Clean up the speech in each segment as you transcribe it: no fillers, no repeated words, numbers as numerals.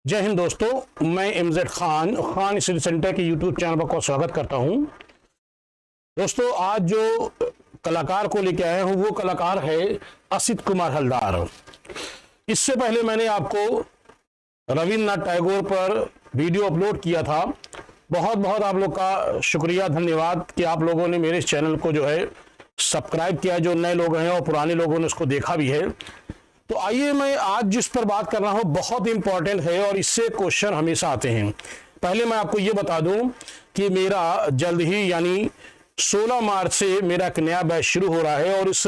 जय हिंद दोस्तों, मैं एमजेड खान स्टडी सेंटर के यूट्यूब चैनल पर स्वागत करता हूं। दोस्तों, आज जो कलाकार को लेके आए हूं वो कलाकार है असित कुमार हलदार। इससे पहले मैंने आपको रविन्द्रनाथ टैगोर पर वीडियो अपलोड किया था। बहुत बहुत आप लोग का शुक्रिया, धन्यवाद कि आप लोगों ने मेरे इस चैनल को जो है सब्सक्राइब किया, जो नए लोग हैं और पुराने लोगों ने उसको देखा भी है। तो आइए, मैं आज जिस पर बात कर रहा हूं बहुत इंपॉर्टेंट है और इससे क्वेश्चन हमेशा आते हैं। पहले मैं आपको ये बता दूं कि मेरा जल्द ही यानी 16 मार्च से मेरा एक नया बैच शुरू हो रहा है और इस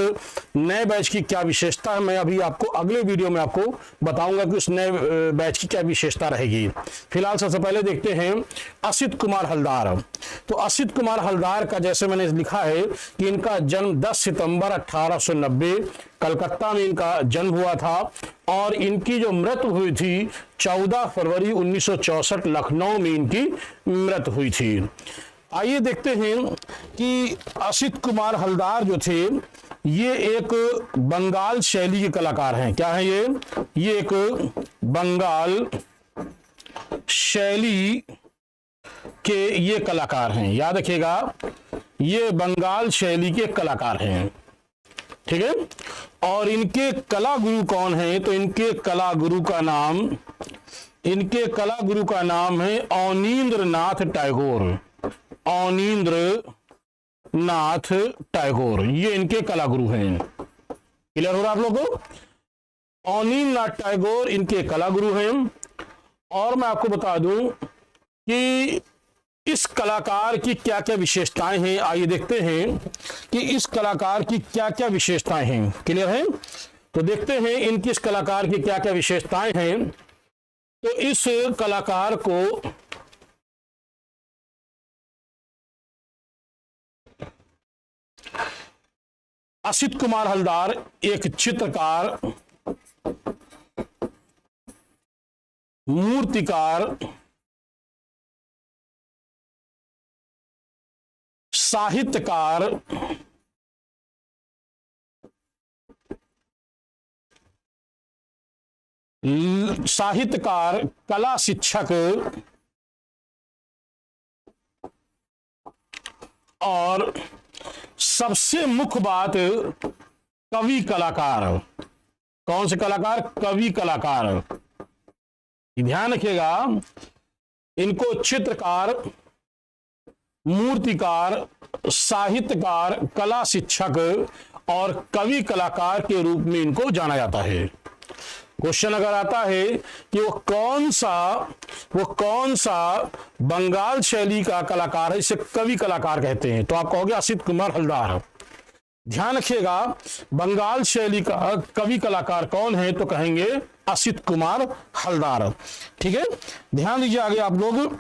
नए बैच की क्या विशेषता है मैं अभी आपको अगले वीडियो में आपको बताऊंगा कि उस नए बैच की क्या विशेषता रहेगी। फिलहाल सबसे पहले देखते हैं असित कुमार हलदार। तो असित कुमार हलदार का जैसे मैंने लिखा है कि इनका जन्म 10 सितंबर 1890 कलकत्ता में इनका जन्म हुआ था और इनकी जो मृत्यु हुई थी 14 फरवरी 1964 लखनऊ में इनकी मृत्यु हुई थी। आइए देखते हैं कि असित कुमार हलदार जो थे ये एक बंगाल शैली के कलाकार हैं। क्या है ये एक बंगाल शैली के ये कलाकार हैं। याद रखिएगा, ये बंगाल शैली के कलाकार हैं, ठीक है। और इनके कला गुरु कौन है? तो इनके कला गुरु का नाम है अवनींद्रनाथ टैगोर। अवनींद्रनाथ टैगोर ये इनके कला गुरु हैं। क्लियर हो रहा आप लोगों को? अवनींद्रनाथ टैगोर इनके कला गुरु हैं। और मैं आपको बता दूं कि इस कलाकार की क्या क्या विशेषताएं हैं। आइए देखते हैं कि इस कलाकार की क्या क्या विशेषताएं हैं। क्लियर है? तो देखते हैं इनकी इस कलाकार की क्या क्या विशेषताएं हैं। तो इस कलाकार को असित कुमार हलदार एक चित्रकार, मूर्तिकार, साहित्यकार, कला शिक्षक और सबसे मुख्य बात कवि कलाकार। कौन से कलाकार? कवि कलाकार। ध्यान रखिएगा, इनको चित्रकार, मूर्तिकार, साहित्यकार, कला शिक्षक और कवि कलाकार के रूप में इनको जाना जाता है। क्वेश्चन अगर आता है कि वो कौन सा बंगाल शैली का कलाकार है, इसे कवि कलाकार कहते हैं, तो आप कहोगे असित कुमार हलदार। ध्यान रखिएगा, बंगाल शैली का कवि कलाकार कौन है? तो कहेंगे असित कुमार हलदार। ठीक है, ध्यान दीजिए आगे आप लोग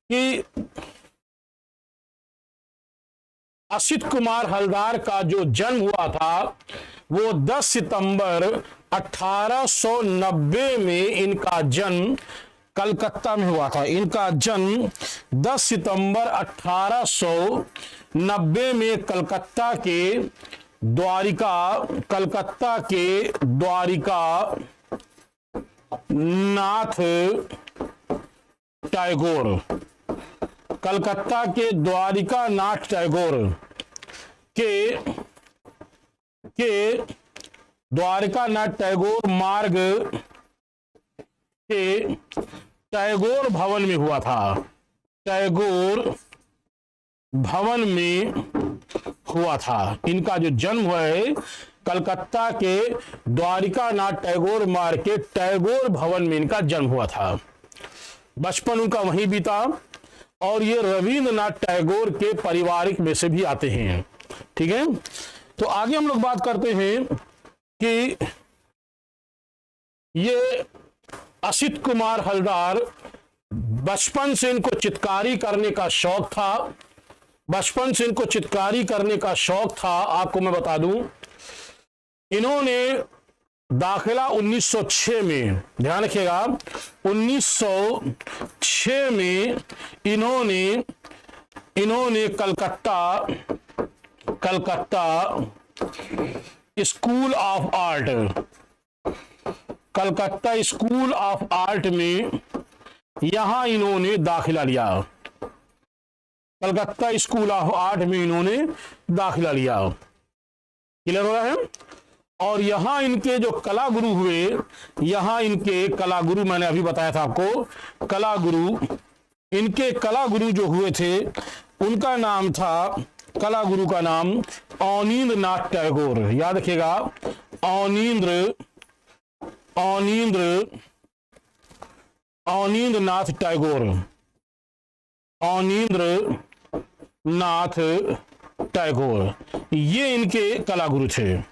कि असित कुमार हलदार का जो जन्म हुआ था वो 10 सितंबर 1890 में इनका जन्म कलकत्ता में हुआ था। इनका जन्म 10 सितंबर 1890 में कलकत्ता के द्वारिका नाथ टैगोर, कलकत्ता के द्वारिका नाथ टैगोर के द्वारिका नाथ टैगोर मार्ग के टैगोर भवन में हुआ था। टैगोर भवन में हुआ था। इनका जो जन्म हुआ है कलकत्ता के द्वारिका नाथ टैगोर मार्ग के टैगोर भवन में इनका जन्म हुआ था। बचपन उनका वहीं बीता और ये रविन्द्रनाथ टैगोर के पारिवारिक में से भी आते हैं। ठीक है, तो आगे हम लोग बात करते हैं कि ये असित कुमार हलदार बचपन से इनको चित्रकारी करने का शौक था। आपको मैं बता दूं, इन्होंने दाखिला 1906 में, ध्यान रखिएगा, 1906 में इन्होंने Calcutta school of art Calcutta school of art में यहां इन्होंने दाखिला लिया। कलकत्ता स्कूल ऑफ आर्ट में इन्होंने दाखिला लिया। क्लियर हो रहा है। और यहां इनके जो कला गुरु हुए, यहां इनके कला गुरु, मैंने अभी बताया था आपको, कला गुरु, इनके कला गुरु जो हुए थे उनका नाम था, कला गुरु का नाम अवनींद्र नाथ टैगोर। याद रखिएगा, अवनींद्र नाथ टैगोर, अवनींद्र नाथ टैगोर, ये इनके कला गुरु थे।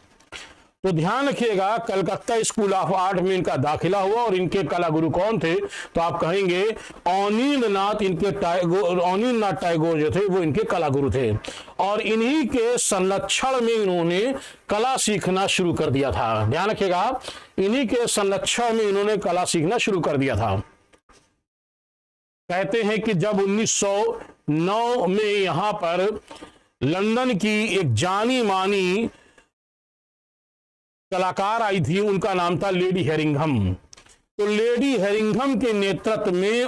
तो ध्यान रखिएगा, कलकत्ता स्कूल ऑफ आर्ट में इनका दाखिला हुआ और इनके कला गुरु कौन थे, तो आप कहेंगे अवनींद्र नाथ, इनके टैगोर, अवनींद्र नाथ टैगोर जो थे वो इनके कला गुरु थे। और इन्हीं के संरक्षण में इन्होंने कला सीखना शुरू कर दिया था। ध्यान रखिएगा, इन्हीं के संरक्षण में इन्होंने कला सीखना शुरू कर दिया था। कहते हैं कि जब 1909 में यहां पर लंदन की एक जानी मानी कलाकार आई थी, उनका नाम था लेडी हेरिंघम। तो लेडी हेरिंघम के नेतृत्व में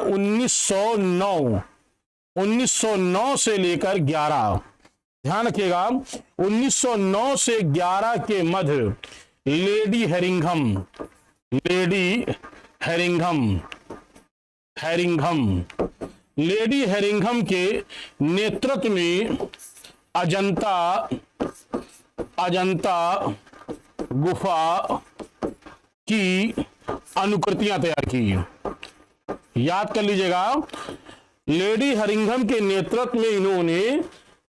1909 से लेकर 11, ध्यान रखिएगा, 1909 से 11 के मध्य लेडी हेरिंघम के नेतृत्व में अजंता गुफा की अनुकृतियां तैयार की। याद कर लीजिएगा, लेडी हेरिंघम के नेतृत्व में इन्होंने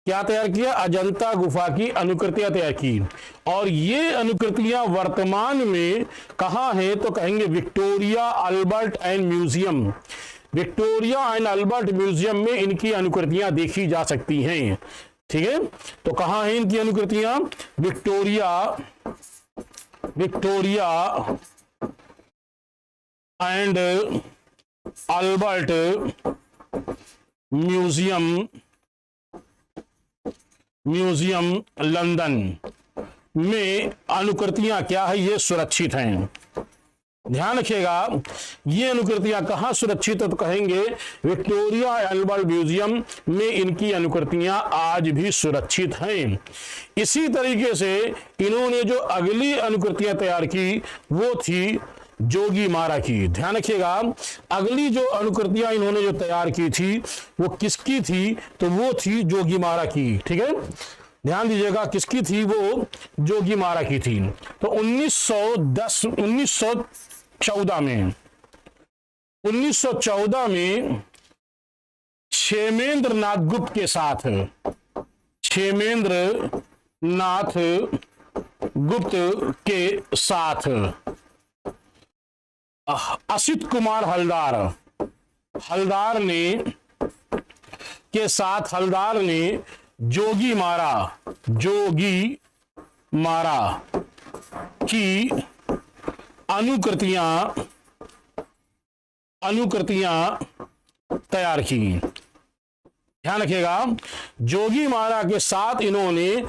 क्या तैयार किया, अजंता गुफा की अनुकृतियां तैयार की। और ये अनुकृतियां वर्तमान में कहां हैं, तो कहेंगे Victoria Albert and museum. Victoria and Albert museum में इनकी अनुकृतियां देखी जा सकती हैं। ठीक है, तो कहां हैं इनकी अनुकृतियां, Victoria and Albert Museum London में अनुकृतियां क्या है, ये सुरक्षित हैं। ध्यान रखिएगा, ये अनुकृतियां कहां सुरक्षित है, तो कहेंगे विक्टोरिया अल्बर्ट म्यूजियम में इनकी अनुकृतियां आज भी सुरक्षित हैं। इसी तरीके से इन्होंने जो अगली अनुकृतियां तैयार की वो थी जोगी मारा की। ध्यान रखिएगा, अगली जो अनुकृतियां इन्होंने जो तैयार की थी वो किसकी थी, तो वो थी जोगी मारा की। ठीक है, ध्यान दीजिएगा, किसकी थी, वो जोगी मारा की थी। तो 1914 में क्षेमेंद्र नाथ गुप्त के साथ असित कुमार हलदार ने जोगी मारा की अनुकृतियां तैयार की। ध्यान रखिएगा, जोगी मारा के साथ इन्होंने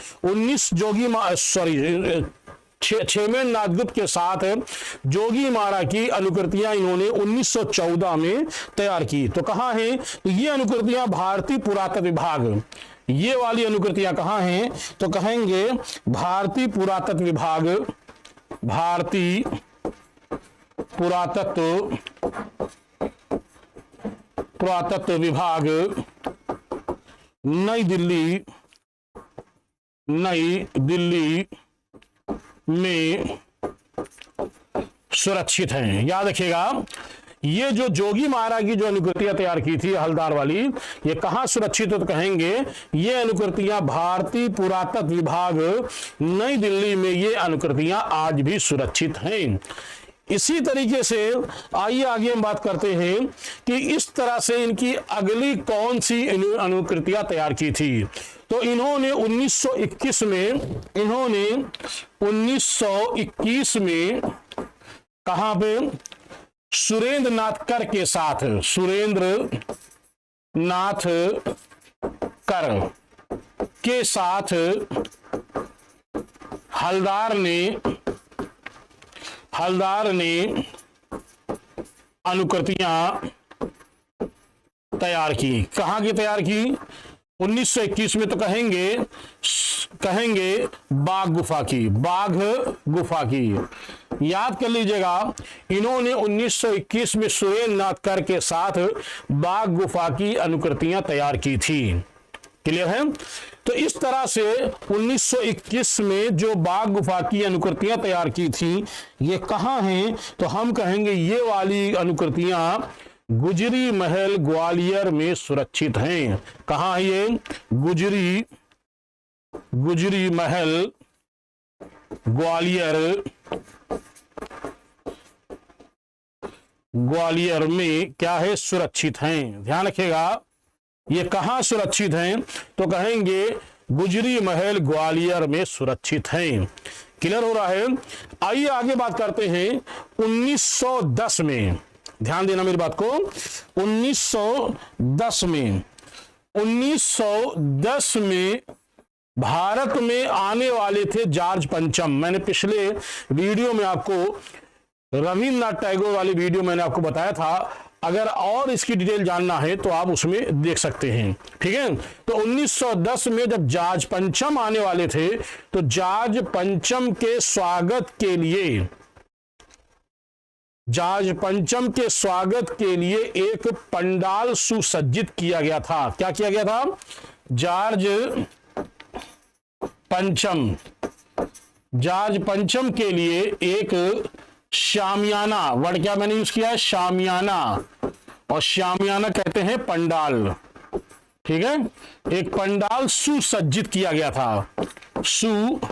क्षेमेंद्र नाथ गुप्त के साथ जोगी मारा की अनुकृतियां इन्होंने 1914 में तैयार की। तो कहां है, तो ये अनुकृतियां भारतीय पुरातत्व विभाग, ये वाली अनुकृतियां कहां हैं, तो कहेंगे भारतीय पुरातत्व विभाग नई दिल्ली में सुरक्षित हैं। याद रखिएगा, ये जो जोगी मारा की जो अनुकृतियां तैयार की थी हलदार वाली, ये कहां सुरक्षित हो, तो कहेंगे ये अनुकृतियां भारतीय पुरातत्व विभाग नई दिल्ली में, ये अनुकृतियां आज भी सुरक्षित हैं। इसी तरीके से आइए आगे हम बात करते हैं कि इस तरह से इनकी अगली कौन सी अनुकृतियां तैयार की थी। तो इन्होंने 1921 में कहां पे, सुरेंद्र नाथ कर के साथ हलदार ने हलदार ने अनुकृतियां तैयार की। कहां की तैयार की? 1921 में तो कहेंगे बाघ गुफा की, बाघ गुफा की। याद कर लीजिएगा, इन्होंने 1921 में सुरेंद्र नाथ कर के साथ बाघ गुफा की अनुकृतियां तैयार की थी। क्लियर है? तो इस तरह से 1921 में जो बाघ गुफा की अनुकृतियां तैयार की थी, ये कहां हैं? तो हम कहेंगे ये वाली अनुकृतियां गुजरी महल ग्वालियर में सुरक्षित हैं। कहां है ये? गुजरी महल ग्वालियर में क्या है? सुरक्षित हैं। ध्यान रखिएगा, ये कहां सुरक्षित हैं? तो कहेंगे गुजरी महल ग्वालियर में सुरक्षित हैं। क्लियर हो रहा है? आइए आगे बात करते हैं 1910 में। ध्यान देना मेरी बात को। 1910 में भारत में आने वाले थे जॉर्ज पंचम। मैंने पिछले वीडियो में आपको रविन्द्रनाथ टैगोर वाली वीडियो मैंने आपको बताया था। अगर और इसकी डिटेल जानना है तो आप उसमें देख सकते हैं। ठीक है? तो 1910 में जब जॉर्ज पंचम आने वाले थे, तो जॉर्ज पंचम के स्वागत के लिए एक पंडाल सुसज्जित किया गया था। क्या किया गया था? जॉर्ज पंचम के लिए एक शामियाना, वर्ड क्या मैंने यूज किया है? शामियाना। और शामियाना कहते हैं पंडाल। ठीक है? एक पंडाल सुसज्जित किया गया था, सुसज्जित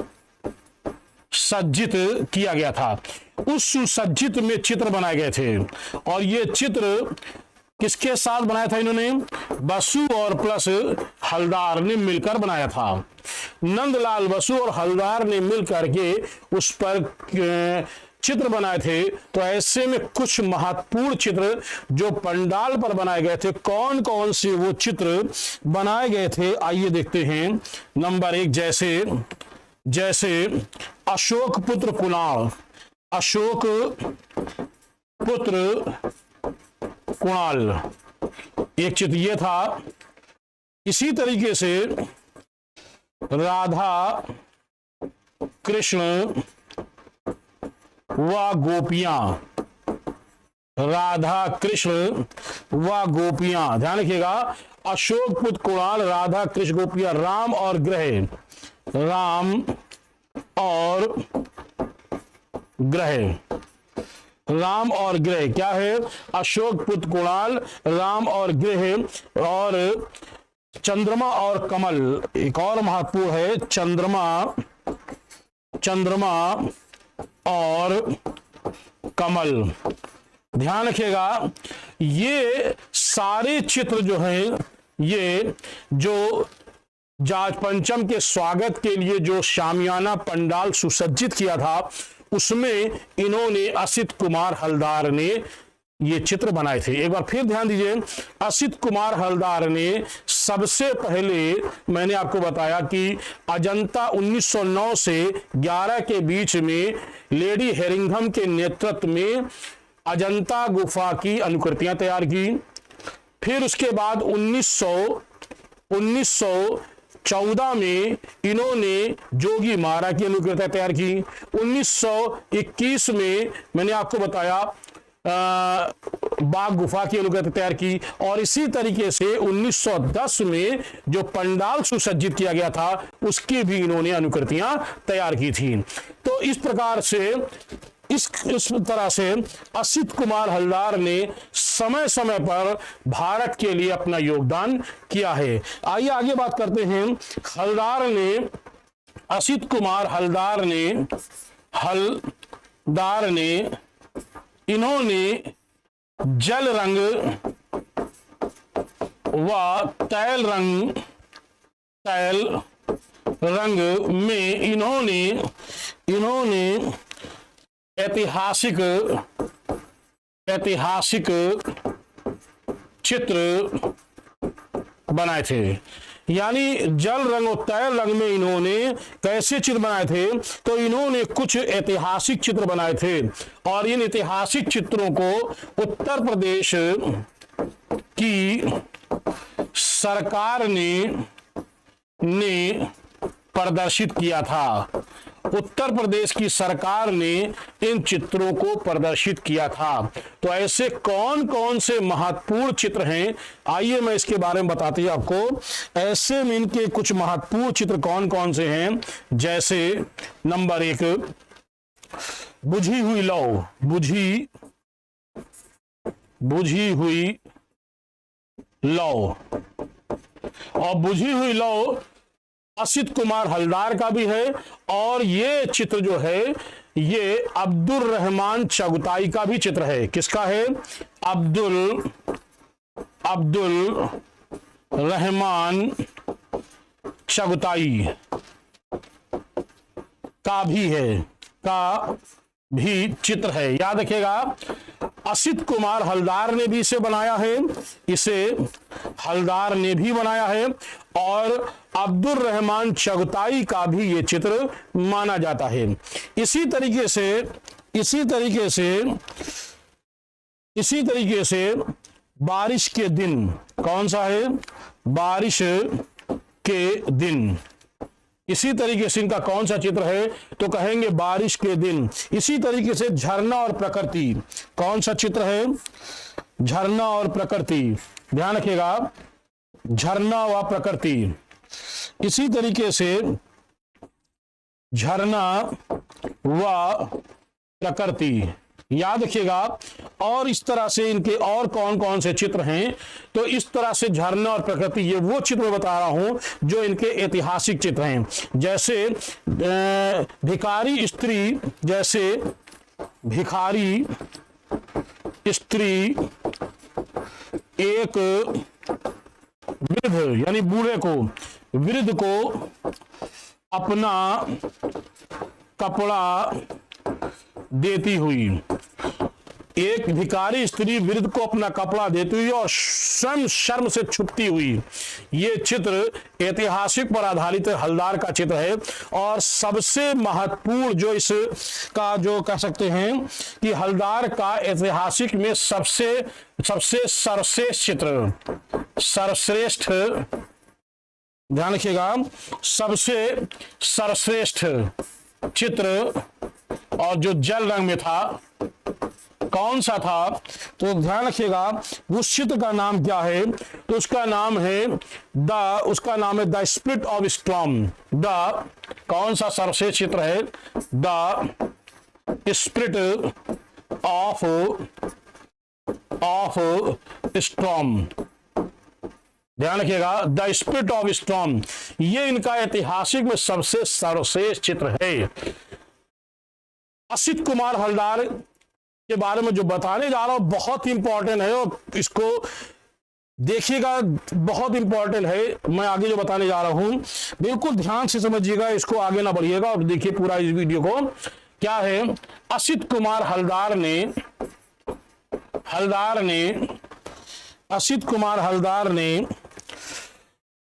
किया गया था। उस सुसज्जित में चित्र बनाए गए थे, और ये चित्र किसके साथ बनाया था? इन्होंने बसु और प्लस हलदार ने मिलकर बनाया था। नंदलाल बसु और हलदार ने मिलकर के उस पर चित्र बनाए थे। तो ऐसे में कुछ महत्वपूर्ण चित्र जो पंडाल पर बनाए गए थे, कौन कौन से वो चित्र बनाए गए थे, आइए देखते हैं। नंबर 1, जैसे अशोक पुत्र कुणाल, एक चित्र ये था। इसी तरीके से राधा कृष्ण व गोपियां, ध्यान रखिएगा। अशोक पुत्र कुणाल, राधा कृष्ण गोपियां, राम और ग्रह क्या है? अशोक पुत्र कुणाल, राम और ग्रह, और चंद्रमा और कमल। एक और महत्वपूर्ण है, चंद्रमा और कमल। ध्यान रखिएगा, ये सारे चित्र जो हैं, ये जो जॉर्ज पंचम के स्वागत के लिए जो शामियाना पंडाल सुसज्जित किया था, उसमें इन्होंने असित कुमार हलदार ने ये चित्र बनाए थे। एक बार फिर ध्यान दीजिए, असित कुमार हलदार ने सबसे पहले, मैंने आपको बताया कि अजंता 1909 से 11 के बीच में लेडी हेरिंघम के नेतृत्व में अजंता गुफा की अनुकृतियां तैयार की। फिर उसके बाद 1914 में इन्होंने जोगी मारा की अनुकृतियां तैयार की। 1921 में मैंने आपको बताया बाघ गुफा की अनुकृति तैयार की। और इसी तरीके से 1910 में जो पंडाल सुसज्जित किया गया था, उसकी भी इन्होंने अनुकृतियां तैयार की थी। तो इस प्रकार से इस तरह से असित कुमार हलदार ने समय समय पर भारत के लिए अपना योगदान किया है। आइए आगे बात करते हैं। असित कुमार हलदार ने इन्होंने जल रंग व तैल रंग में इन्होंने ऐतिहासिक चित्र बनाए थे। यानी जल रंग और तैल रंग में इन्होंने कैसे चित्र बनाए थे? तो इन्होंने कुछ ऐतिहासिक चित्र बनाए थे और इन ऐतिहासिक चित्रों को उत्तर प्रदेश की सरकार ने प्रदर्शित किया था। उत्तर प्रदेश की सरकार ने इन चित्रों को प्रदर्शित किया था। तो ऐसे कौन कौन से महत्वपूर्ण चित्र हैं, आइए मैं इसके बारे में बताती हूं आपको। ऐसे में इनके कुछ महत्वपूर्ण चित्र कौन कौन से हैं, जैसे नंबर 1 बुझी हुई लौ, बुझी हुई लौ। और बुझी हुई लौ असित कुमार हलदार का भी है और ये चित्र जो है ये अब्दुल रहमान चगताई का भी चित्र है। किसका है? अब्दुल रहमान चगताई का भी चित्र है। याद रखिएगा, असित कुमार हलदार ने भी इसे बनाया है, इसे हलदार ने भी बनाया है और अब्दुल रहमान चगताई का भी ये चित्र माना जाता है। इसी तरीके से बारिश के दिन, कौन सा है? बारिश के दिन। इसी तरीके से इनका कौन सा चित्र है? तो कहेंगे बारिश के दिन। इसी तरीके से झरना और प्रकृति, कौन सा चित्र है? झरना और प्रकृति। ध्यान रखिएगा, झरना व प्रकृति। इसी तरीके से झरना व प्रकृति, याद रखिएगा। और इस तरह से इनके और कौन कौन से चित्र हैं? तो इस तरह से झरना और प्रकृति, ये वो चित्र बता रहा हूं जो इनके ऐतिहासिक चित्र हैं। जैसे भिखारी स्त्री, जैसे भिखारी स्त्री एक वृद्ध यानी बूढ़े को, वृद्ध को अपना कपड़ा देती हुई। एक भिखारी स्त्री वृद्ध को अपना कपड़ा देती हुई और स्वयं शर्म से छुपती हुई। ये चित्र ऐतिहासिक पर आधारित हलदार का चित्र है और सबसे महत्वपूर्ण जो इसका जो कह सकते हैं कि हलदार का ऐतिहासिक में सबसे सर्वश्रेष्ठ चित्र, सर्वश्रेष्ठ, ध्यान रखिएगा, सबसे सर्वश्रेष्ठ चित्र और जो जल रंग में था, कौन सा था? तो ध्यान रखिएगा, उस चित्र का नाम क्या है? तो उसका नाम है द स्पिरिट ऑफ स्टॉर्म। कौन सा सर्वश्रेष्ठ चित्र है? The spirit of storm. ध्यान रखिएगा, द स्पिरिट ऑफ स्टॉर्म, ये इनका ऐतिहासिक में सबसे सर्वश्रेष्ठ चित्र है। असित कुमार हलदार के बारे में जो बताने जा रहा हूं बहुत इंपॉर्टेंट है और इसको देखिएगा, बहुत इंपॉर्टेंट है। मैं आगे जो बताने जा रहा हूं बिल्कुल ध्यान से समझिएगा, इसको आगे ना बढ़िएगा और देखिए पूरा इस वीडियो को। क्या है? असित कुमार हलदार ने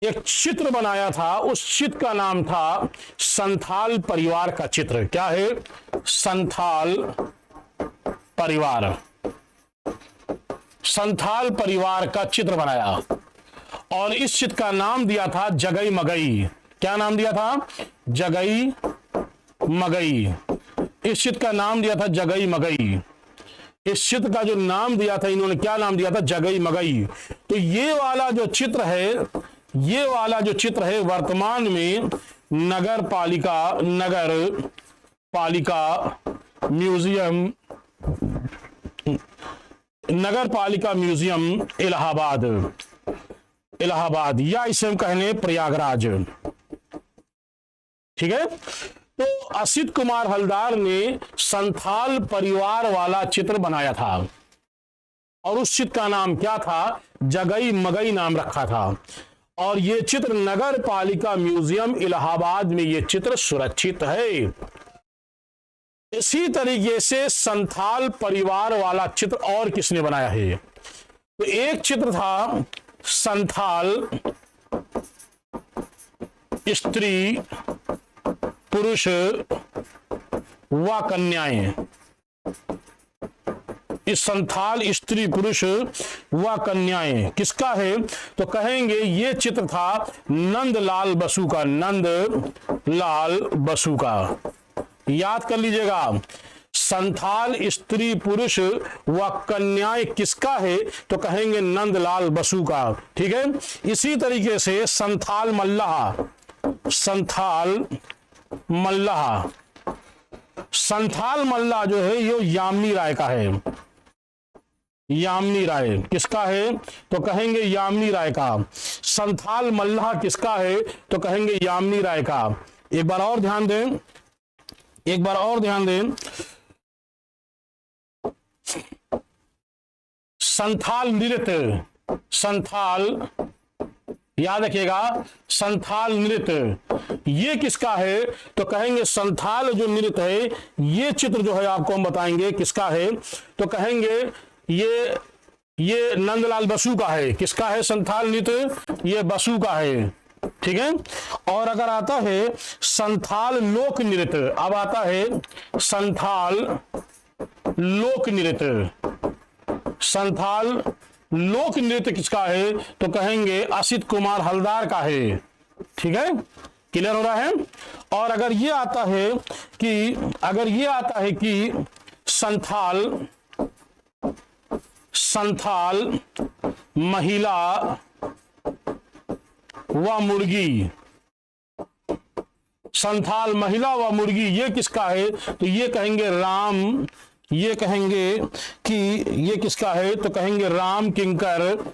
एक चित्र बनाया था। उस चित्र का नाम था संथाल परिवार का चित्र। क्या है? संथाल परिवार का चित्र बनाया और इस चित्र का नाम दिया था जगई मगई। क्या नाम दिया था? जगई मगई। इस चित्र का नाम दिया था जगई मगई। इस चित्र का जो नाम दिया था इन्होंने, क्या नाम दिया था? जगई मगई। तो ये वाला जो चित्र है वर्तमान में नगर पालिका म्यूजियम इलाहाबाद या इसे हम कहने प्रयागराज। ठीक है, तो असित कुमार हलदार ने संथाल परिवार वाला चित्र बनाया था और उस चित्र का नाम क्या था? जगई मगई नाम रखा था और यह चित्र नगर पालिका म्यूजियम इलाहाबाद में यह चित्र सुरक्षित है। इसी तरीके से संथाल परिवार वाला चित्र और किसने बनाया है? तो एक चित्र था संथाल स्त्री पुरुष व कन्याएं, इस संथाल स्त्री पुरुष व कन्याएं किसका है? तो कहेंगे ये चित्र था नंदलाल बसु का, नंदलाल बसु का। याद कर लीजिएगा, संथाल स्त्री पुरुष व कन्याएं किसका है? तो कहेंगे नंदलाल बसु का। ठीक है, इसी तरीके से संथाल मल्लाह, संथाल मल्लाह, संथाल मल्लाह जो है ये यामिनी राय का है। यामिनी राय किसका है? तो कहेंगे यामिनी राय का। संथाल मल्लाह किसका है? तो कहेंगे यामिनी राय का। एक बार और ध्यान दें, एक बार और ध्यान दें, संथाल नृत्य, संथाल, याद रखिएगा, संथाल नृत्य ये किसका है? तो कहेंगे संथाल जो नृत्य है ये चित्र जो है आपको हम बताएंगे किसका है। तो कहेंगे ये नंदलाल बसु का है। किसका है संथाल नृत्य? ये बसु का है। ठीक है, और अगर आता है संथाल लोक नृत्य, अब आता है संथाल लोक नृत्य, संथाल लोक नृत्य किसका है? तो कहेंगे असित कुमार हलदार का है। ठीक है, क्लियर हो रहा है। और अगर ये आता है कि संथाल महिला व मुर्गी, संथाल महिला व मुर्गी ये किसका है? तो ये कहेंगे राम, ये कहेंगे कि ये किसका है? तो कहेंगे राम किंकर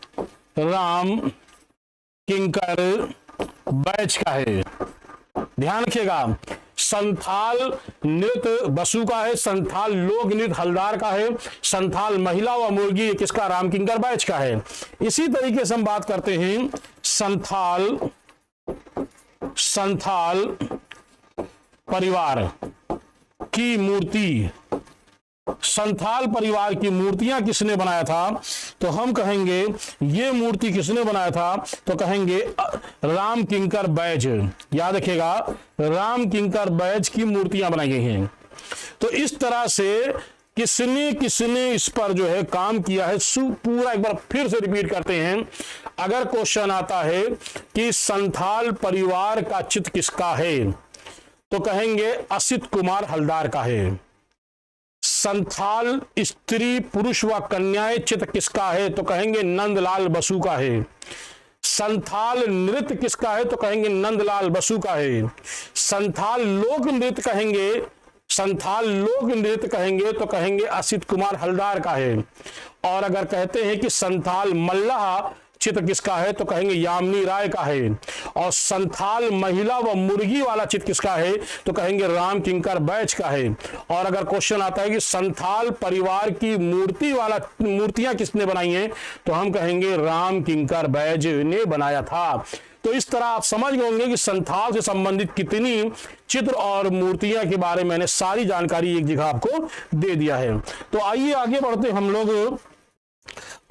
बैच का है। ध्यान रखिएगा, संथाल नृत्य बसु का है, संथाल लोक नृत्य हलदार का है, संथाल महिला व मुर्गी किसका? राम किंकर बैच का है। इसी तरीके से हम बात करते हैं संथाल परिवार की मूर्ति, संथाल परिवार की मूर्तियां किसने बनाया था? तो हम कहेंगे ये मूर्ति किसने बनाया था? तो कहेंगे राम किंकर बैज। याद रखिएगा, राम किंकर बैज की मूर्तियां बनाई गई हैं। तो इस तरह से किसने किसने इस पर जो है काम किया है, पूरा एक बार फिर से रिपीट करते हैं। अगर क्वेश्चन आता है कि संथाल परिवार का चित्र किसका है? तो कहेंगे असित कुमार हलदार का है। संथाल स्त्री पुरुष व कन्याएं चित्र किसका है? तो कहेंगे नंदलाल बसु का है। संथाल नृत्य किसका है? तो कहेंगे नंदलाल बसु का है। संथाल लोक नृत्य कहेंगे, संथाल लोक नृत्य कहेंगे तो कहेंगे असित कुमार हलदार का है। और अगर कहते हैं कि संथाल मल्लाह चित्र किसका है? तो कहेंगे यामिनी राय का है। और संथाल महिला व मुर्गी वाला चित्र किसका है? तो कहेंगे राम किंकर बैच का है। और अगर क्वेश्चन आता है कि संथाल परिवार की मूर्तियां किसने बनाई हैं? तो हम कहेंगे राम किंकर बैच ने बनाया था। तो इस तरह आप समझ गए होंगे कि संथाल से संबंधित कितनी चित्र और मूर्तियां के बारे में मैंने सारी जानकारी एक जगह आपको दे दिया है। तो आइए आगे बढ़ते हम लोग।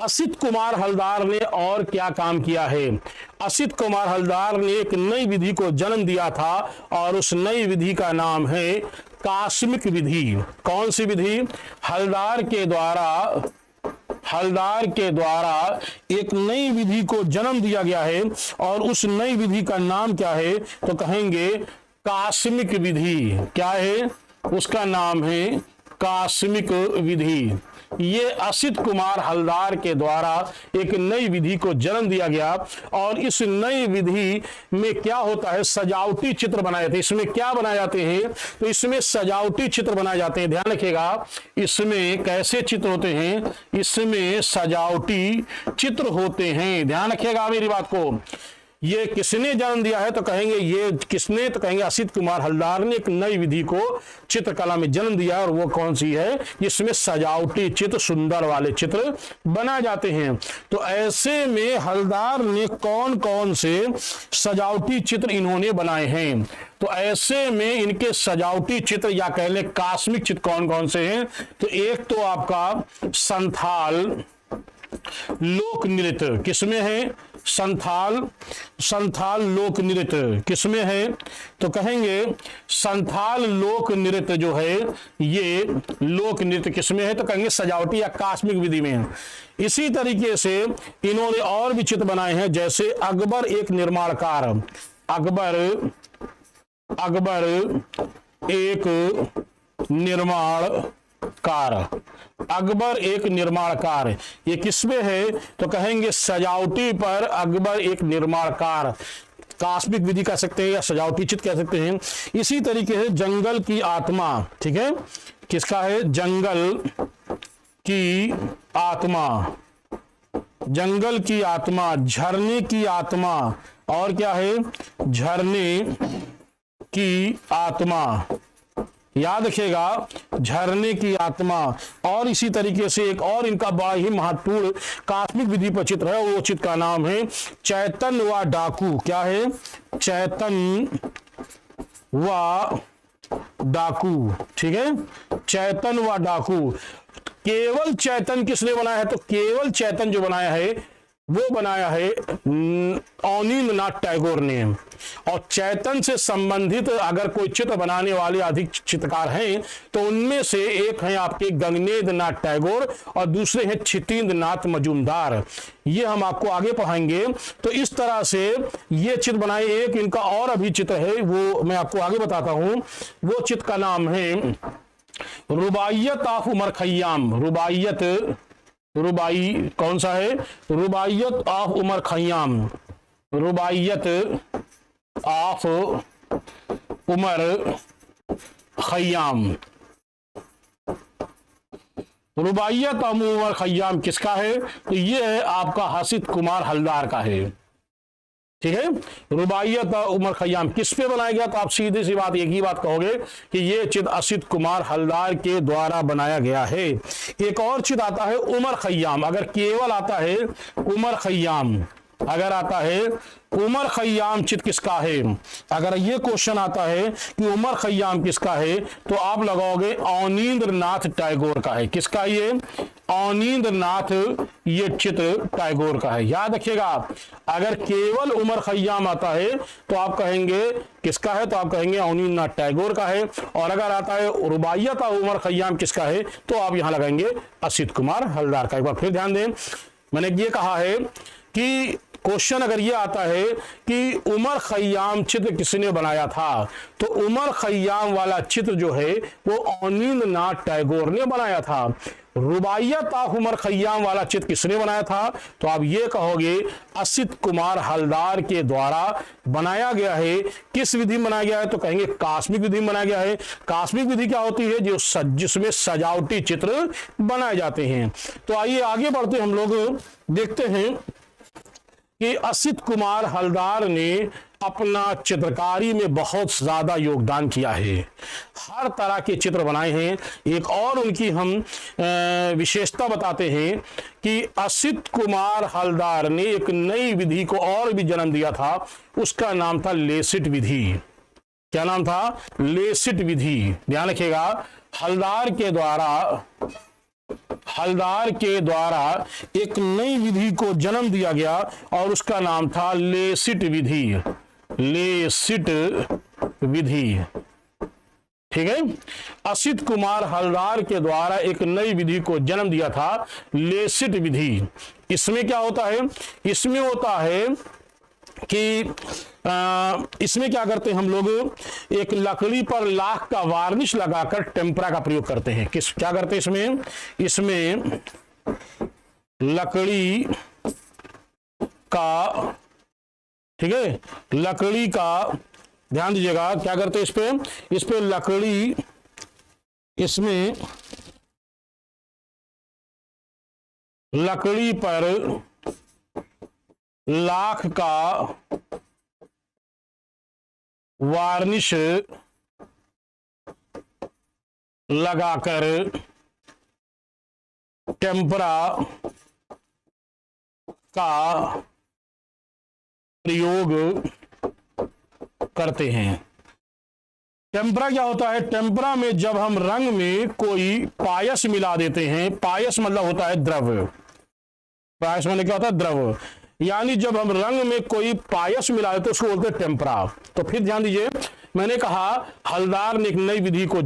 असित कुमार हलदार ने और क्या काम किया है? असित कुमार हलदार ने एक नई विधि को जन्म दिया था और उस नई विधि का नाम है कास्मिक विधि। कौन सी विधि? हलदार के द्वारा एक नई विधि को जन्म दिया गया है और उस नई विधि का नाम क्या है? तो कहेंगे कास्मिक विधि। क्या है? उसका नाम है कास्मिक विधि। ये असित कुमार हलदार के द्वारा एक नई विधि को जन्म दिया गया और इस नई विधि में क्या होता है? सजावटी चित्र बनाए जाते हैं। इसमें क्या बनाए जाते हैं? तो इसमें सजावटी चित्र बनाए जाते हैं। ध्यान रखिएगा, इसमें कैसे चित्र होते हैं? इसमें सजावटी चित्र होते हैं। ध्यान रखिएगा मेरी बात को। ये किसने जन्म दिया है? तो कहेंगे ये किसने? तो कहेंगे असित कुमार हलदार ने एक नई विधि को चित्रकला में जन्म दिया। और वो कौन सी है? इसमें सजावटी चित्र, सुंदर वाले चित्र बनाए जाते हैं। तो ऐसे में हलदार ने कौन कौन से सजावटी चित्र इन्होंने बनाए हैं? तो ऐसे में इनके सजावटी चित्र या कह ले कास्मिक चित्र कौन कौन से हैं? तो एक तो आपका संथाल लोक नृत्य किसमें है? संथाल, संथाल लोक नृत्य किसमें है? तो कहेंगे संथाल लोक नृत्य जो है ये लोक नृत्य किसमें है? तो कहेंगे सजावटी या कास्मिक विधि में है। इसी तरीके से इन्होंने और भी चित्र बनाए हैं, जैसे अकबर एक निर्माणकार, अकबर एक निर्माणकार, अकबर एक निर्माणकार, ये किसमें है? तो कहेंगे सजावटी पर अकबर एक निर्माणकार, कास्मिक विधि कह सकते हैं या सजावटी चित्र कह सकते हैं। इसी तरीके से जंगल की आत्मा, ठीक है, किसका है? जंगल की आत्मा, जंगल की आत्मा, झरने की आत्मा, और क्या है? झरने की आत्मा, याद रखिएगा, झरने की आत्मा। और इसी तरीके से एक और इनका बड़ा ही महत्वपूर्ण कास्मिक विधि पर चित्र है, वो चित्र का नाम है चैतन व डाकू। क्या है? चैतन व डाकू, ठीक है, चैतन व डाकू। केवल चैतन किसने बनाया है? तो केवल चैतन जो बनाया है वो बनाया है अवनींद्रनाथ टैगोर ने। और चैतन से संबंधित अगर कोई चित्र बनाने वाले अधिक चित्रकार हैं तो उनमें से एक हैं आपके गगनेंद्रनाथ टैगोर और दूसरे हैं क्षितिन्द्रनाथ मजूमदार। ये हम आपको आगे पढ़ाएंगे। तो इस तरह से ये चित्र बनाए। एक इनका और अभी चित्र है, वो मैं आपको आगे बताता हूं। वो चित्र का नाम है रुबाइयत ऑफ उमर खय्याम। रुबाई कौन सा है? Rubaiyat of Omar Khayyam, Rubaiyat of Omar Khayyam. Rubaiyat of Omar Khayyam किसका है? तो ये है आपका हसित कुमार हलदार का है, ठीक है। रुबाइयत उमर खय्याम किस पे बनाया गया? तो आप सीधी सी बात एक ही बात कहोगे कि ये चित्र असित कुमार हलदार के द्वारा बनाया गया है। एक और चित्र आता है उमर खय्याम। अगर केवल आता है उमर खय्याम, अगर आता है उमर खय्याम चित्र किसका है? अगर ये क्वेश्चन आता है कि उमर खय्याम किसका है तो आप लगाओगे अवनींद्रनाथ टैगोर का है। किसका? ये अवनींद्रनाथ, ये चित्र टैगोर का है। याद रखिएगा, अगर केवल उमर खय्याम आता है तो आप कहेंगे किसका है? तो आप कहेंगे अवनींद्रनाथ टैगोर का है। और अगर आता है रुबाइयत उमर खय्याम किसका है तो आप यहां लगाएंगे असित कुमार हलदार का। एक बार फिर ध्यान दें, मैंने ये कहा है कि क्वेश्चन अगर ये आता है कि उमर खय्याम चित्र किसने बनाया था तो उमर खय्याम वाला चित्र जो है वो अवनींद्रनाथ टैगोर ने बनाया था। रुबाइयत ऑफ उमर खय्याम वाला चित्र किसने बनाया था तो आप ये कहोगे असित कुमार हलदार के द्वारा बनाया गया है। किस विधि में बनाया गया है? तो कहेंगे कास्मिक विधि में बनाया गया है। कास्मिक विधि क्या होती है? जो जिसमें सजावटी चित्र बनाए जाते हैं। तो आइए आगे बढ़ते हम लोग देखते हैं कि असित कुमार हलदार ने अपना चित्रकारी में बहुत ज्यादा योगदान किया है, हर तरह के चित्र बनाए हैं। एक और उनकी हम विशेषता बताते हैं कि असित कुमार हलदार ने एक नई विधि को और भी जन्म दिया था, उसका नाम था लेसिट विधि। क्या नाम था? लेसिट विधि। ध्यान रखिएगा, हलदार के द्वारा एक नई विधि को जन्म दिया गया और उसका नाम था लेसिट विधि। लेसिट विधि, ठीक है। असित कुमार हलदार के द्वारा एक नई विधि को जन्म दिया था, लेसिट विधि। इसमें क्या होता है? इसमें होता है कि इसमें क्या करते हैं हम लोग? एक लकड़ी पर लाख का वार्निश लगाकर टेम्परा का प्रयोग करते हैं। क्या करते हैं इसमें लकड़ी का, ठीक है, लकड़ी का, ध्यान दीजिएगा, क्या करते हैं इस पे लकड़ी, इसमें लकड़ी पर लाख का वार्निश लगाकर टेम्परा का प्रयोग करते हैं। टेम्परा क्या होता है? टेम्परा में जब हम रंग में कोई पायस मिला देते हैं, पायस मतलब होता है द्रव, पायस मतलब क्या होता है? द्रव। यानी जब हम रंग में कोई पायस मिलाए तो उसको बोलते हैं टेम्परा। तो फिर ध्यान दीजिए, मैंने कहा हलदार ने एक नई विधि को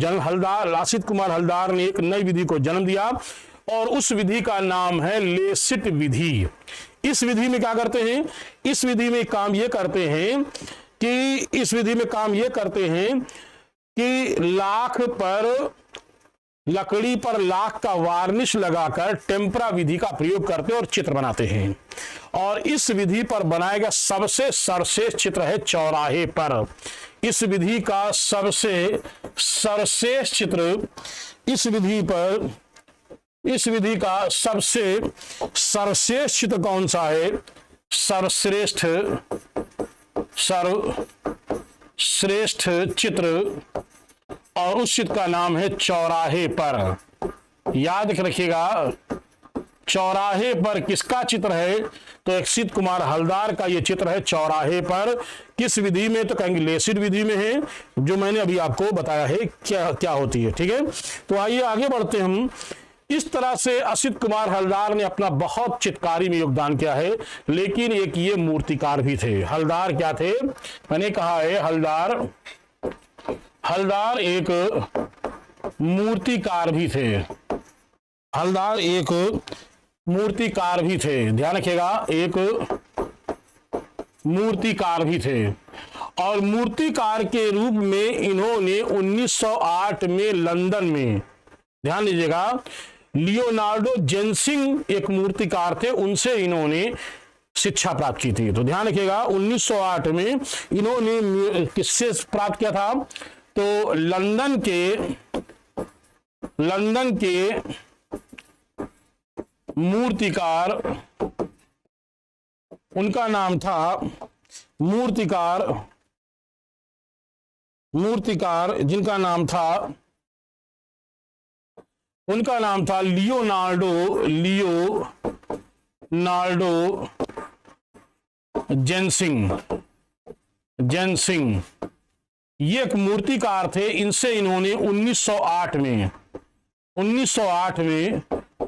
असित कुमार हलदार ने एक नई विधि को जन्म दिया और उस विधि का नाम है लेसिट विधि। इस विधि में क्या करते हैं, इस विधि में काम ये करते हैं कि लकड़ी पर लाख का वार्निश लगाकर टेम्परा विधि का प्रयोग करते और चित्र बनाते हैं। और इस विधि पर बनाया गया सबसे सर्वश्रेष्ठ चित्र है चौराहे पर। इस विधि का सबसे सर्वश्रेष्ठ चित्र, इस विधि का सबसे सर्वश्रेष्ठ चित्र कौन सा है? सर्वश्रेष्ठ चित्र, और उस चित्र का नाम है चौराहे पर। याद रखिएगा, चौराहे पर किसका चित्र है? तो असित कुमार हलदार का यह चित्र है चौराहे पर। किस विधि में? तो कहेंगे लेसिट विधि में है, जो मैंने अभी आपको बताया है क्या होती है। ठीक है, तो आइए आगे बढ़ते हम। इस तरह से असित कुमार हलदार ने अपना बहुत चित्रकारी में योगदान किया है, लेकिन एक ये मूर्तिकार भी थे। हलदार क्या थे? मैंने कहा है हलदार एक मूर्तिकार भी थे। हलदार एक मूर्तिकार भी थे, ध्यान रखिएगा, एक मूर्तिकार भी थे। और मूर्तिकार के रूप में इन्होंने 1908 में लंदन में, ध्यान दीजिएगा, लियोनार्डो जेनसिंग एक मूर्तिकार थे, उनसे इन्होंने शिक्षा प्राप्त की थी। तो ध्यान रखिएगा, 1908 में इन्होंने किससे प्राप्त किया था? तो लंदन के मूर्तिकार, उनका नाम था मूर्तिकार जिनका नाम था, उनका नाम था लियोनार्डो जेनसिंग। ये एक मूर्तिकार थे। इनसे इन्होंने 1908 में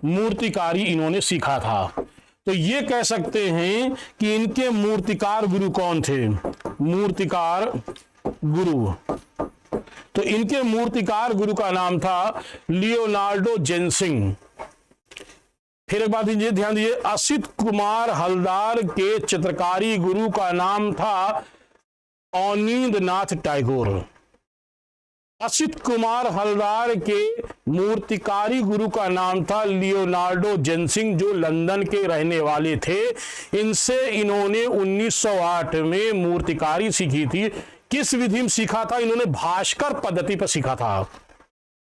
मूर्तिकारी इन्होंने सीखा था। तो ये कह सकते हैं कि इनके मूर्तिकार गुरु कौन थे? मूर्तिकार गुरु, तो इनके मूर्तिकार गुरु का नाम था लियोनार्डो जेनसिंग। फिर एक बात दीजिए, ध्यान दीजिए, असित कुमार हलदार के चित्रकारी गुरु का नाम था अवनींद्रनाथ टैगोर। असित कुमार हलदार के मूर्तिकारी गुरु का नाम था लियोनार्डो जेनसिंग, जो लंदन के रहने वाले थे। इनसे इन्होंने 1908 में मूर्तिकारी सीखी थी। किस विधि में सीखा था? इन्होंने भास्कर पद्धति पर सीखा था।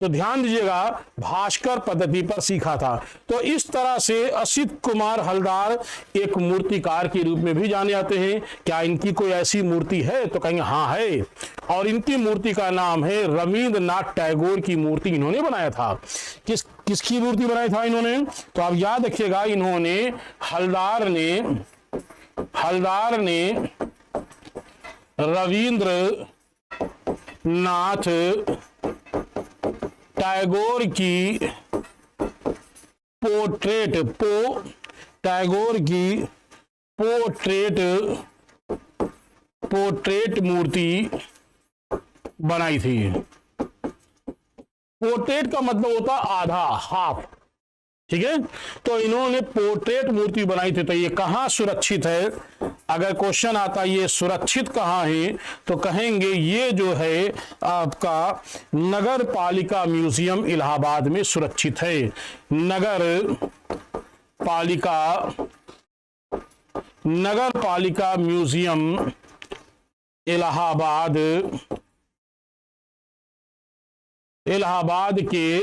तो ध्यान दीजिएगा, भास्कर पद्धति पर सीखा था। तो इस तरह से असित कुमार हलदार एक मूर्तिकार के रूप में भी जाने जाते हैं। क्या इनकी कोई ऐसी मूर्ति है? तो कहेंगे हाँ है, और इनकी मूर्ति का नाम है रविंद्रनाथ टैगोर की मूर्ति इन्होंने बनाया था। किसकी मूर्ति बनाई था इन्होंने? तो आप याद रखिएगा, इन्होंने हलदार ने रविंद्रनाथ टैगोर की पोर्ट्रेट मूर्ति बनाई थी। पोर्ट्रेट का मतलब होता आधा, हाफ, ठीक है। तो इन्होंने पोर्ट्रेट मूर्ति बनाई थी। तो ये कहां सुरक्षित है? अगर क्वेश्चन आता ये सुरक्षित कहां है, तो कहेंगे ये जो है आपका नगर पालिका म्यूजियम इलाहाबाद में सुरक्षित है। नगर पालिका म्यूजियम इलाहाबाद के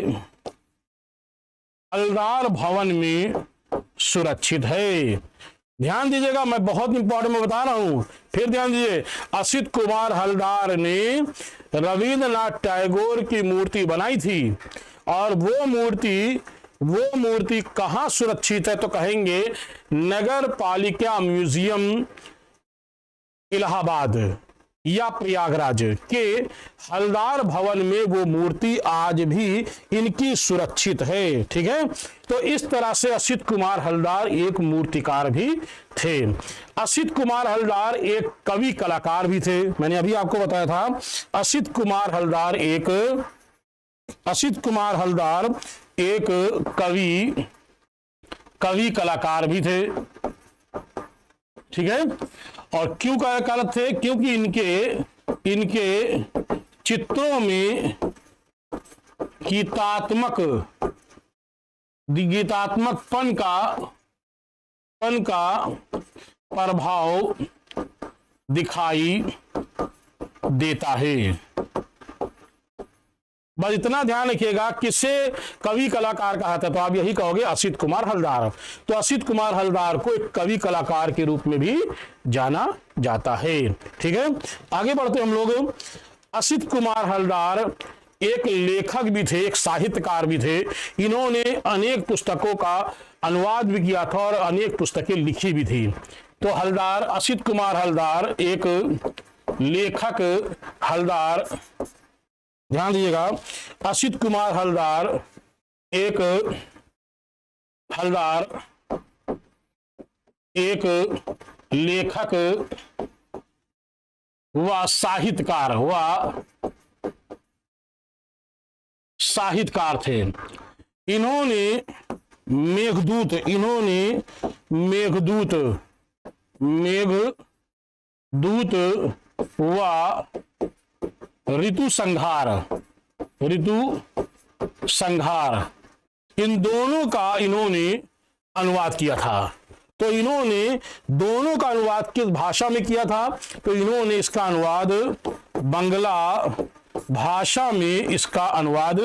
हलदार भवन में सुरक्षित है। ध्यान दीजिएगा, मैं बहुत इंपॉर्टेंट में बता रहा हूं। फिर ध्यान दीजिए, असित कुमार हलदार ने रविंद्रनाथ टैगोर की मूर्ति बनाई थी, और वो मूर्ति कहां सुरक्षित है? तो कहेंगे नगर पालिका म्यूजियम इलाहाबाद। या प्रयागराज के हलदार भवन में वो मूर्ति आज भी इनकी सुरक्षित है। ठीक है, तो इस तरह से असित कुमार हलदार एक मूर्तिकार भी थे। असित कुमार हलदार एक कवि कलाकार भी थे। मैंने अभी आपको बताया था असित कुमार हलदार एक कवि कलाकार भी थे। ठीक है, और क्यों कलाकार थे? क्योंकि इनके चित्रों में गीतात्मक पन का प्रभाव दिखाई देता है। बस इतना ध्यान रखिएगा, किसे कवि कलाकार कहा था? तो आप यही कहोगे असित कुमार हलदार। तो असित कुमार हलदार को एक कवि कलाकार के रूप में भी जाना जाता है। ठीक है, आगे बढ़ते हम लोग। असित कुमार हलदार एक लेखक भी थे, एक साहित्यकार भी थे। इन्होंने अनेक पुस्तकों का अनुवाद भी किया था और अनेक पुस्तकें लिखी भी थी। तो हलदार, असित कुमार हलदार एक लेखक हलदार, ध्यान दीजिएगा, असित कुमार हलदार एक लेखक व साहित्यकार थे। इन्होंने मेघदूत व ऋतु संहार इन दोनों का इन्होंने अनुवाद किया था। तो इन्होंने दोनों का अनुवाद किस भाषा में किया था? तो इन्होंने इसका अनुवाद बंगला भाषा में इसका अनुवाद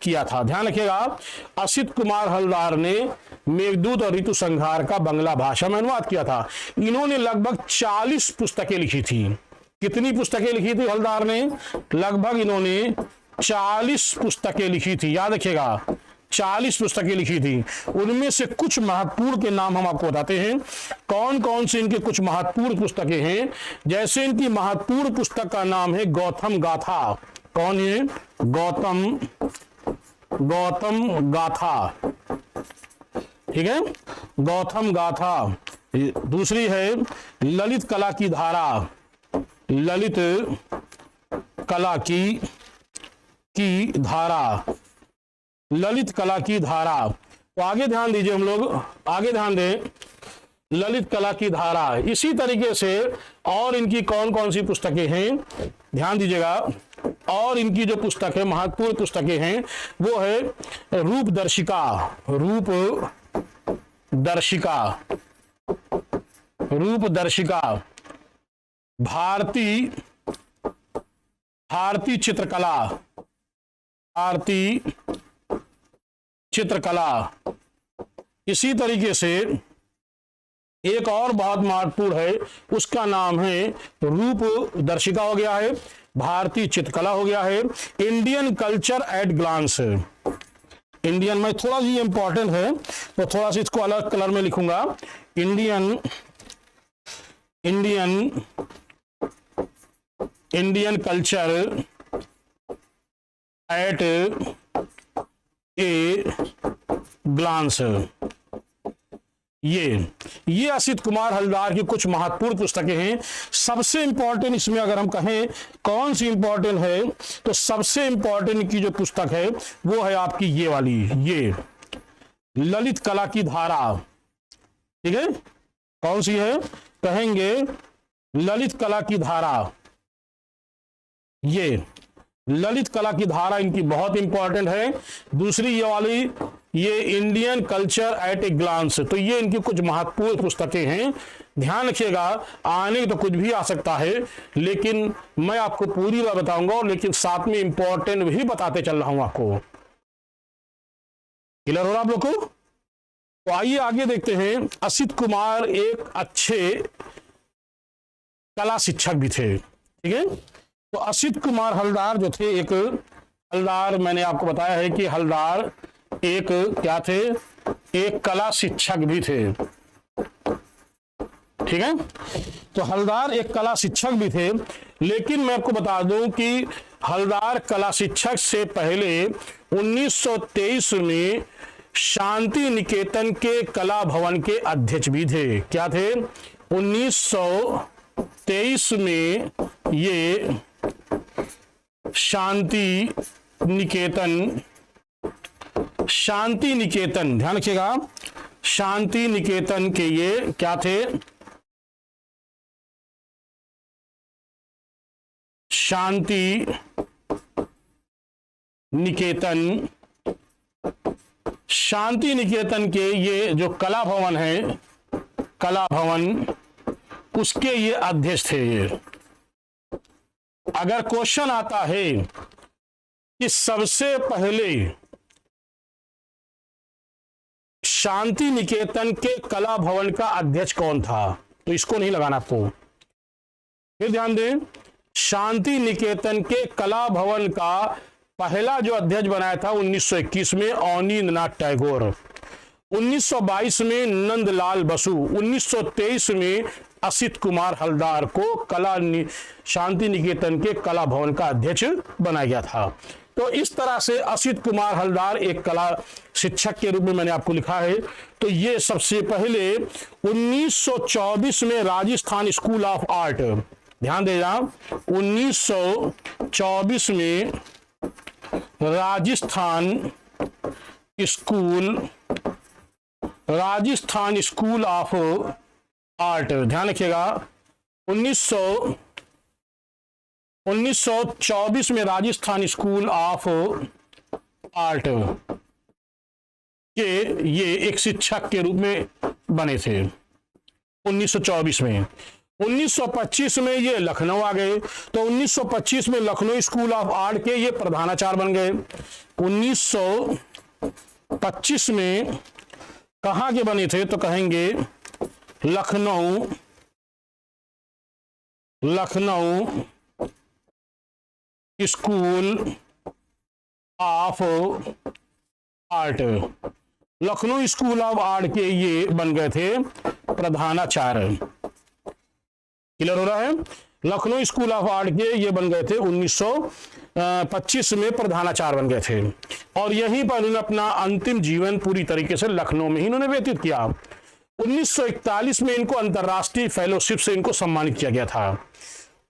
किया था। ध्यान रखिएगा, असित कुमार हलदार ने मेघदूत और ऋतु संहार का बंगला भाषा में अनुवाद किया था। इन्होंने लगभग 40 पुस्तकें लिखी थी। कितनी पुस्तकें लिखी थी हलदार ने? लगभग इन्होंने 40 पुस्तकें लिखी थी। याद रखिएगा, 40 पुस्तकें लिखी थी। उनमें से कुछ महत्वपूर्ण के नाम हम आपको बताते हैं। कौन कौन से इनके कुछ महत्वपूर्ण पुस्तकें हैं? जैसे इनकी महत्वपूर्ण पुस्तक का नाम है गौतम गाथा। कौन है? गौतम गाथा। ठीक है, गौतम गाथा। दूसरी है ललित कला की धारा। ललित कला की धारा। तो आगे ध्यान दीजिए, हम लोग आगे ध्यान दें, ललित कला की धारा। इसी तरीके से और इनकी कौन कौन सी पुस्तकें हैं ध्यान दीजिएगा। और इनकी जो पुस्तक है, महत्वपूर्ण पुस्तकें हैं, वो है रूप दर्शिका, भारतीय चित्रकला। इसी तरीके से एक और बहुत महत्वपूर्ण है, उसका नाम है रूप दर्शिका हो गया है, भारतीय चित्रकला हो गया है, Indian culture at glance. Indian में थोड़ा सी इंपॉर्टेंट है तो थोड़ा सा इसको अलग कलर में लिखूंगा। Indian culture at a glance. ये असित कुमार हलदार की कुछ महत्वपूर्ण पुस्तकें हैं। सबसे इंपॉर्टेंट इसमें अगर हम कहें कौन सी इंपॉर्टेंट है, तो सबसे इंपॉर्टेंट की जो पुस्तक है वो है आपकी ये वाली, ये ललित कला की धारा। ठीक है, कौन सी है? कहेंगे ललित कला की धारा। ये ललित कला की धारा इनकी बहुत इंपॉर्टेंट है। दूसरी ये वाली, ये Indian culture at a glance. तो ये इनकी कुछ महत्वपूर्ण पुस्तकें हैं। ध्यान रखिएगा, आने तो कुछ भी आ सकता है, लेकिन मैं आपको पूरी बात बताऊंगा, लेकिन साथ में इंपॉर्टेंट भी बताते चल रहा हूं आपको। क्लियर हो रहा आप लोग को? तो आइए आगे देखते हैं। असित कुमार एक अच्छे कला शिक्षक भी थे। ठीक है, तो असित कुमार हलदार जो थे, एक हलदार, मैंने आपको बताया है कि हलदार एक क्या थे? एक कला शिक्षक भी थे। ठीक है। तो हलदार एक कला शिक्षक भी थे, लेकिन मैं आपको बता दूं कि हलदार कला शिक्षक से पहले 1923 में शांति निकेतन के कला भवन के अध्यक्ष भी थे। क्या थे? 1923 में ये शांति निकेतन, ध्यान रखिएगा, शांति निकेतन के ये क्या थे? शांति निकेतन के ये जो कला भवन है, कला भवन, उसके ये अध्यक्ष थे। अगर क्वेश्चन आता है कि सबसे पहले शांति निकेतन के कला भवन का अध्यक्ष कौन था, तो इसको नहीं लगाना आपको। फिर ध्यान दें, शांति निकेतन के कला भवन का पहला जो अध्यक्ष बनाया था 1921 में अवनींद्रनाथ टैगोर, 1922 में नंदलाल बसु, 1923 में असित कुमार हलदार को शांति निकेतन के कला भवन का अध्यक्ष बनाया गया था। तो इस तरह से असित कुमार हलदार एक कला शिक्षक के रूप में मैंने आपको लिखा है। तो ये सबसे पहले 1924 में राजस्थान स्कूल ऑफ आर्ट, ध्यान दे जाओ, 1924 में राजस्थान स्कूल ऑफ आर्ट, ध्यान रखिएगा, 1924 में राजस्थान स्कूल ऑफ आर्ट के ये एक शिक्षक के रूप में बने थे 1924 में। 1925 में ये लखनऊ आ गए, तो 1925 में लखनऊ स्कूल ऑफ आर्ट के ये प्रधानाचार्य बन गए। 1925 में कहाँ के बने थे, तो कहेंगे Lucknow school of art, Lucknow school of art के ये बन गए थे प्रधानाचार्य। क्लियर हो रहा है? लखनऊ स्कूल ऑफ आर्ट के ये बन गए थे 1925 में प्रधानाचार्य बन गए थे, और यहीं पर उन्होंने अपना अंतिम जीवन पूरी तरीके से लखनऊ में ही इन्होंने व्यतीत किया। 1941 में इनको अंतर्राष्ट्रीय फेलोशिप से इनको सम्मानित किया गया था।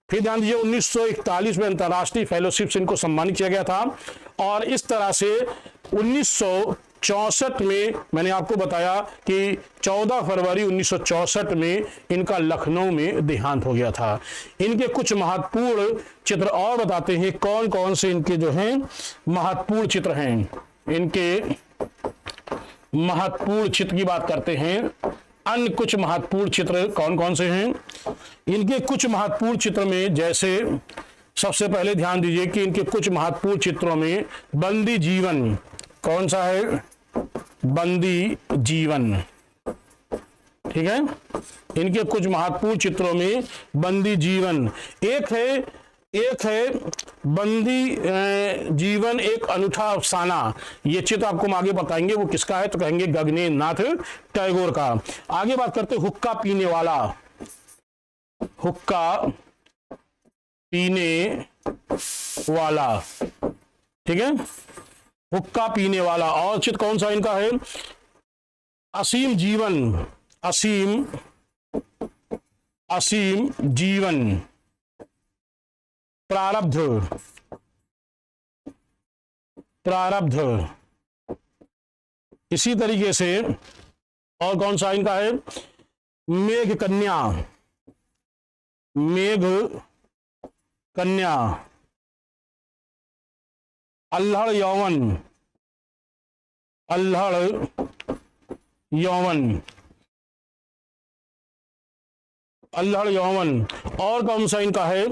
फिर ध्यान दीजिए, 1941 में अंतर्राष्ट्रीय फेलोशिप से इनको सम्मानित किया गया था, और इस तरह से 1964 में मैंने आपको बताया कि 14 फरवरी 1964 में इनका लखनऊ में देहांत हो गया था। इनके कुछ महत्वपूर्ण चित्र और बताते हैं, कौन कौन से इनके जो हैं महत्वपूर्ण चित्र हैं। इनके महत्वपूर्ण चित्र की बात करते हैं, अन्य कुछ महत्वपूर्ण चित्र कौन कौन से हैं। इनके कुछ महत्वपूर्ण चित्र में, जैसे सबसे पहले ध्यान दीजिए कि इनके कुछ महत्वपूर्ण चित्रों में बंदी जीवन, कौन सा है? बंदी जीवन, ठीक है। इनके कुछ महत्वपूर्ण चित्रों में बंदी जीवन एक है बंदी जीवन एक अनूठा अफसाना। ये चित्र आपको हम आगे बताएंगे वो किसका है, तो कहेंगे गगनेंद्र नाथ टैगोर का। आगे बात करते हैं हुक्का पीने वाला, हुक्का पीने वाला, ठीक है, हुक्का पीने वाला। और चित्र कौन सा इनका है? असीम जीवन, असीम जीवन, प्रारब्ध, इसी तरीके से और कौन सा इनका है? मेघ कन्या, अल्हड़ यौवन। और कौन सा इनका है?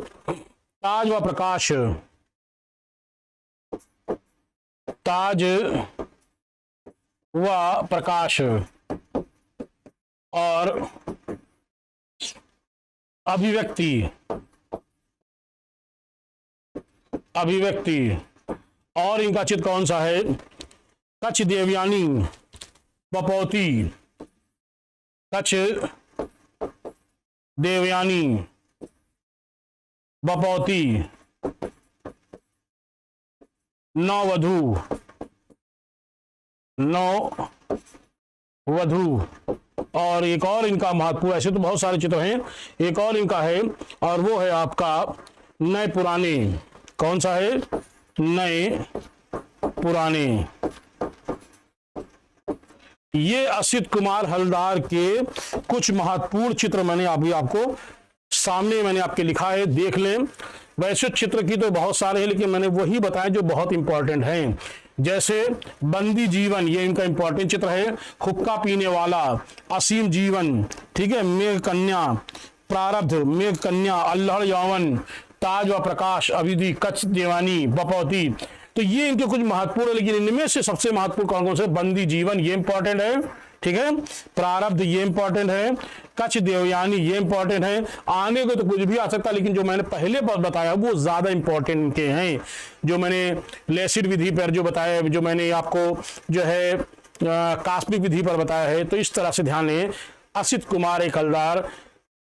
ताज व प्रकाश, ताज व प्रकाश। और अभिव्यक्ति, और इनका चित्र कौन सा है? कच्छ देवयानी, बपौती, कच्छ देवयानी, बपौती, नववधू, और एक और इनका महत्वपूर्ण, ऐसे तो बहुत सारे चित्र हैं, एक और इनका है और वो है आपका नए पुराने। कौन सा है? नए पुराने। ये असित कुमार हलदार के कुछ महत्वपूर्ण चित्र मैंने अभी आपको सामने मैंने आपके लिखा है, देख लें। वैसे चित्र की तो बहुत सारे हैं, लेकिन मैंने वही बताया जो बहुत इंपॉर्टेंट हैं। जैसे बंदी जीवन, ये इनका इंपॉर्टेंट चित्र है। हुक्का पीने वाला, असीम जीवन, ठीक है। मेघ कन्या, प्रारब्ध, मेघ कन्या, अल्हड़ यौवन, ताज व प्रकाश, अविधि, कच्छ देवानी, बपौती। तो ये इनके कुछ महत्वपूर्ण, लेकिन इनमें से सबसे महत्वपूर्ण कौन कौन से? बंदी जीवन, ये इंपॉर्टेंट है, ठीक है। प्रारब्ध, ये इंपॉर्टेंट है। कच्छ देवयानी, ये इंपॉर्टेंट है। आने को तो कुछ भी आ सकता है, लेकिन जो मैंने पहले बताया वो ज्यादा इंपॉर्टेंट के हैं। जो मैंने लेसिड विधि पर जो बताया, जो मैंने आपको जो है कास्मिक विधि पर बताया है, तो इस तरह से ध्यान लें। असित कुमार एक हलदार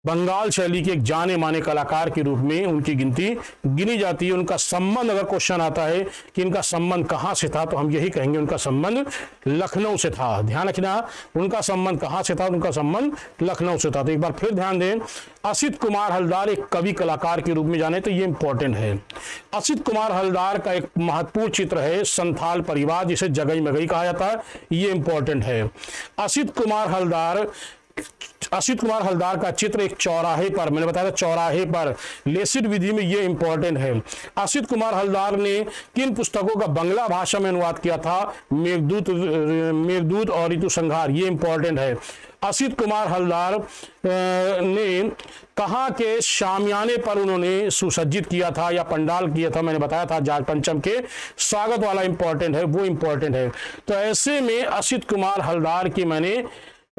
बंगाल शैली के एक जाने माने कलाकार के रूप में उनकी गिनती गिनी जाती है। उनका संबंध, अगर क्वेश्चन आता है कि इनका संबंध कहां से था, तो हम यही कहेंगे उनका संबंध लखनऊ से था। ध्यान रखना, उनका संबंध कहां से था? उनका संबंध लखनऊ से था। तो एक बार फिर ध्यान दें, असित कुमार हलदार एक कवि कलाकार के रूप में जाने, तो ये इंपॉर्टेंट है। असित कुमार हलदार का एक महत्वपूर्ण चित्र है संथाल परिवार, जिसे जगई मगई कहा जाता है, ये इंपॉर्टेंट है। असित कुमार हलदार का चित्र एक चौराहे पर, मैंने बताया था चौराहे पर, लेसिड विधि में, ये इंपॉर्टेंट है। असित कुमार हलदार ने किन पुस्तकों का बंगला भाषा में अनुवाद किया था? मेघदूत और ऋतु संहार, ये इंपॉर्टेंट है। असित कुमार हलदार ने कहाँ के शामियाने पर उन्होंने सुसज्जित किया था या पंडाल किया था? मैंने बताया था जाट पंचम के स्वागत वाला इंपॉर्टेंट है, वो इंपॉर्टेंट है। तो ऐसे में असित कुमार हलदार की मैंने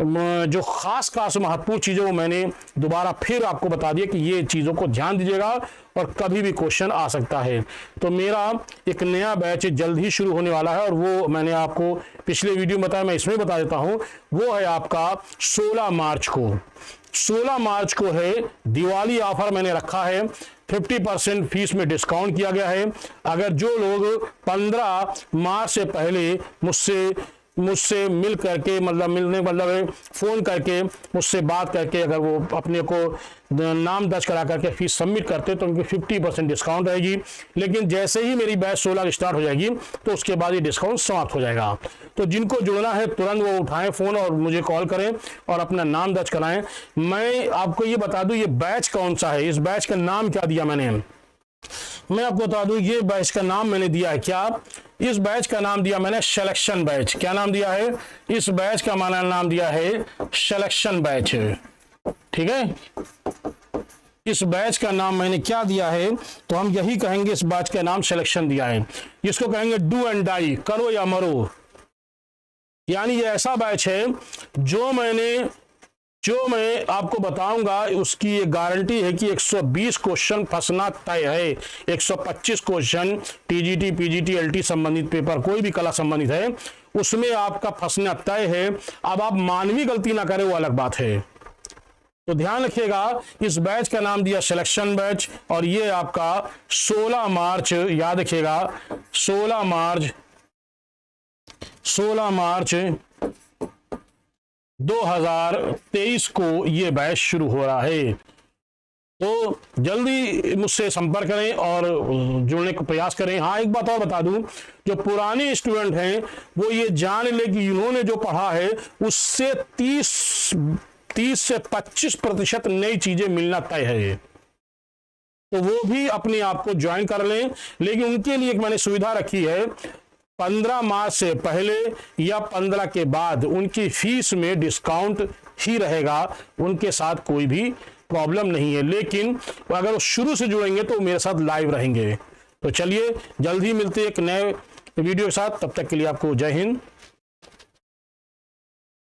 जो खास महत्वपूर्ण चीजों को मैंने दोबारा फिर आपको बता दिया कि ये चीजों को ध्यान दीजिएगा और कभी भी क्वेश्चन आ सकता है। तो मेरा एक नया बैच जल्द ही शुरू होने वाला है, और वो मैंने आपको पिछले वीडियो में बताया, मैं इसमें बता देता हूं। वो है आपका 16 मार्च को। 16 मार्च को है दिवाली ऑफर मैंने रखा है, 50% फीस में डिस्काउंट किया गया है। अगर जो लोग 15 मार्च से पहले मुझसे मिल करके, मतलब फोन करके मुझसे बात करके, अगर वो अपने को नाम दर्ज करा करके फीस सबमिट करते, तो उनकी 50% डिस्काउंट रहेगी। लेकिन जैसे ही मेरी बैच 16 स्टार्ट हो जाएगी, तो उसके बाद ये डिस्काउंट समाप्त हो जाएगा। तो जिनको जुड़ना है तुरंत वो उठाएं फोन और मुझे कॉल करें और अपना नाम दर्ज कराएं। मैं आपको ये बता दूं, ये बैच कौन सा है, इस बैच का नाम क्या दिया मैं आपको बता दूं, ये बैच का नाम मैंने दिया है क्या? इस बैच का नाम दिया मैंने सिलेक्शन बैच। क्या नाम दिया है? इस बैच का नाम दिया है सिलेक्शन बैच, ठीक है। इस बैच का नाम मैंने क्या दिया है? तो हम यही कहेंगे, इस बैच का नाम सिलेक्शन दिया है। इसको कहेंगे डू एंड डाई, करो या मरो। यानी ये ऐसा बैच है जो मैं आपको बताऊंगा, उसकी ये गारंटी है कि 120 क्वेश्चन फंसना तय है। 125 क्वेश्चन टीजीटी, पीजीटी, एलटी संबंधित पेपर, कोई भी कला संबंधित है, उसमें आपका फंसना तय है। अब आप मानवीय गलती ना करें, वो अलग बात है। तो ध्यान रखिएगा, इस बैच का नाम दिया सिलेक्शन बैच, और ये आपका 16 मार्च, याद रखिएगा 16 मार्च 2023 को ये बैच शुरू हो रहा है। तो जल्दी मुझसे संपर्क करें और जुड़ने का प्रयास करें। हाँ, एक बात और बता दूं, जो पुराने स्टूडेंट हैं वो ये जान ले कि इन्होंने जो पढ़ा है उससे 30 से 25% नई चीजें मिलना तय है। तो वो भी अपने आप को ज्वाइन कर लें। लेकिन उनके लिए एक मैंने सुविधा रखी है, 15 मार्च से पहले या 15 के बाद उनकी फीस में डिस्काउंट ही रहेगा, उनके साथ कोई भी प्रॉब्लम नहीं है। लेकिन अगर वो शुरू से जुड़ेंगे तो मेरे साथ लाइव रहेंगे। तो चलिए जल्द ही मिलते हैं एक नए वीडियो के साथ, तब तक के लिए आपको जय हिंद,